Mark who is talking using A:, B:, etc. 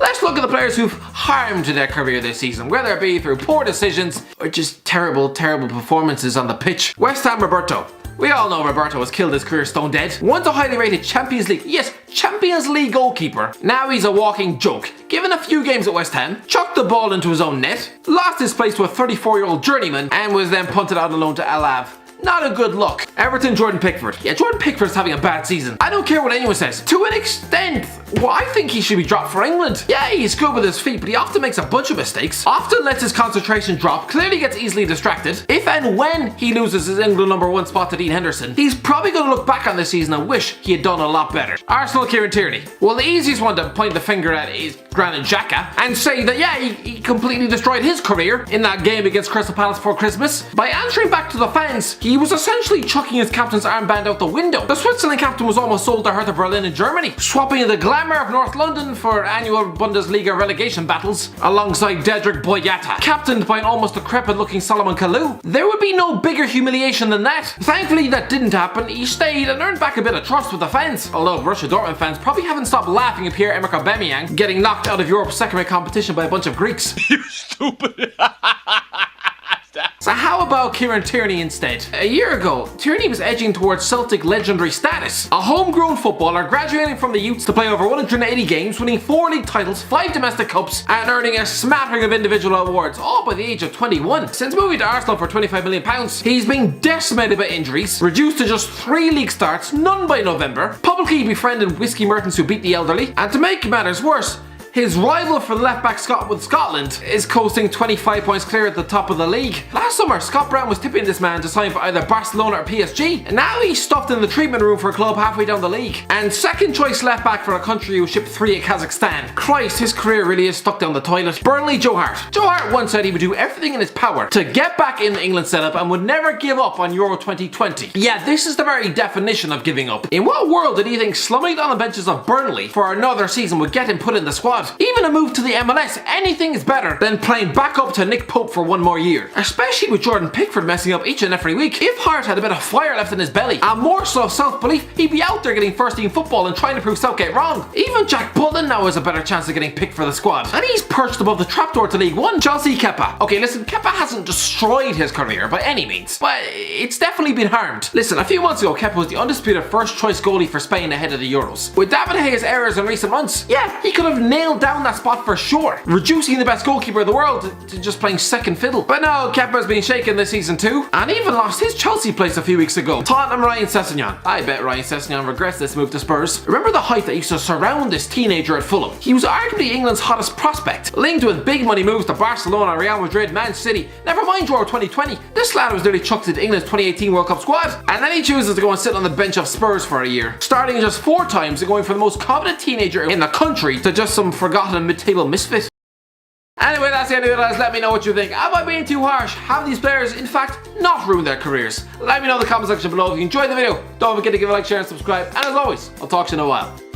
A: Let's look at the players who've harmed their career this season, whether it be through poor decisions or just terrible performances on the pitch. West Ham Roberto. We all know Roberto has killed his career stone dead. Once a highly rated Champions League, yes, Champions League goalkeeper. Now he's a walking joke. Given a few games at West Ham, chucked the ball into his own net, lost his place to a 34-year-old journeyman, and was then punted out on loan to Al Ave. Not a good look. Everton Jordan Pickford. Yeah, Jordan Pickford's having a bad season. I don't care what anyone says. To an extent, well, I think he should be dropped for England. Yeah, he's good with his feet, but he often makes a bunch of mistakes. Often lets his concentration drop, clearly gets easily distracted. If and when he loses his England #1 spot to Dean Henderson, he's probably going to look back on this season and wish he had done a lot better. Arsenal Kieran Tierney. Well, the easiest one to point the finger at is Granit Xhaka and say that, yeah, he completely destroyed his career in that game against Crystal Palace before Christmas. By answering back to the fans, he was essentially chucking his captain's armband out the window. The Switzerland captain was almost sold to Hertha Berlin in Germany, swapping the glamour of North London for annual Bundesliga relegation battles alongside Dedrick Boyata, captained by an almost decrepit looking Solomon Kalou. There would be no bigger humiliation than that. Thankfully that didn't happen. He stayed and earned back a bit of trust with the fans, although Borussia Dortmund fans probably haven't stopped laughing at Pierre-Emerick Aubameyang getting knocked out of Europe's second-rate competition by a bunch of Greeks.
B: You stupid.
A: So how about Kieran Tierney instead? A year ago, Tierney was edging towards Celtic legendary status. A homegrown footballer graduating from the youths to play over 180 games, winning 4 league titles, 5 domestic cups, and earning a smattering of individual awards, all by the age of 21. Since moving to Arsenal for £25 million, he's been decimated by injuries, reduced to just 3 league starts, none by November, publicly befriended whiskey merchants who beat the elderly, and to make matters worse, his rival for the left-back Scott with Scotland is coasting 25 points clear at the top of the league. Last summer, Scott Brown was tipping this man to sign for either Barcelona or PSG, and now he's stuffed in the treatment room for a club halfway down the league. And second choice left-back for a country who shipped 3 at Kazakhstan. Christ, his career really is stuck down the toilet. Burnley Joe Hart. Joe Hart once said he would do everything in his power to get back in the England setup and would never give up on Euro 2020. Yeah, this is the very definition of giving up. In what world did he think slumming down the benches of Burnley for another season would get him put in the squad? Even a move to the MLS, anything is better than playing back up to Nick Pope for 1 more year. Especially with Jordan Pickford messing up each and every week. If Hart had a bit of fire left in his belly and more so self-belief, he'd be out there getting first team football and trying to prove Southgate wrong. Even Jack Butland now has a better chance of getting picked for the squad. And he's perched above the trapdoor to League One. Chelsea Kepa. Okay, listen, Kepa hasn't destroyed his career by any means, but it's definitely been harmed. Listen, a few months ago, Kepa was the undisputed first choice goalie for Spain ahead of the Euros. With David Hayes' errors in recent months, yeah, he could have nailed down that spot for sure, reducing the best goalkeeper in the world to just playing second fiddle. But no, Kepa's been shaken this season too, and even lost his Chelsea place a few weeks ago. Tottenham Ryan Sessegnon. I bet Ryan Sessegnon regrets this move to Spurs. Remember the hype that used to surround this teenager at Fulham? He was arguably England's hottest prospect, linked with big money moves to Barcelona, Real Madrid, Man City, never mind Euro 2020. This lad was nearly chucked into England's 2018 World Cup squad, and then he chooses to go and sit on the bench of Spurs for a year, starting just 4 times and going from the most competent teenager in the country to just some forgotten mid-table misfit. Anyway, that's the end of it, guys. Let me know what you think. Have I been too harsh? Have these players, in fact, not ruined their careers? Let me know in the comment section below. If you enjoyed the video, don't forget to give a like, share, and subscribe. And as always, I'll talk to you in a while.